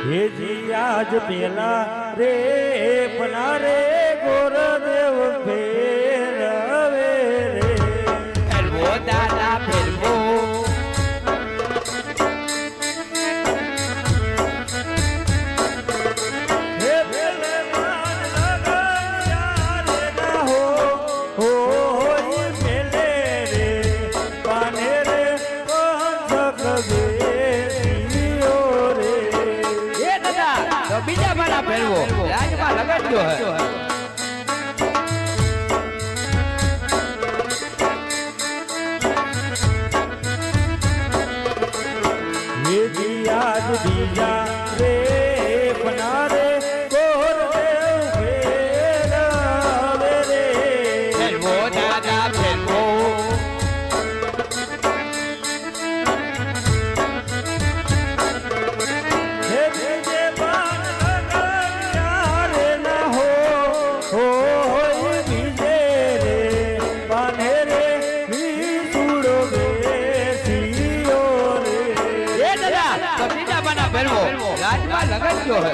હેજી આજ પેલા રે પના રે ગોરદેવ ફેરવે રે ફેરવો દાદા ફેરવો હે પેલે માન લગન રે ના હો ઈ પેલે રે પાને રે પંચક વેરીઓ રે એ દાદા તો બીજા મારા ફેરવો રાજમાં લગાડજો હે હેજી આજ બીજા રે પના રે ગોરદેવ ફેરવે રે ફેરવો દાદા ફેરવો હે બીજે બાન લગન રે ના હો ઈ બીજે રે પાને રે વિસુડો બેસીઓ રે એ દાદા તો બીજા મારા ફેરવો રાજમાં લગાડજો હે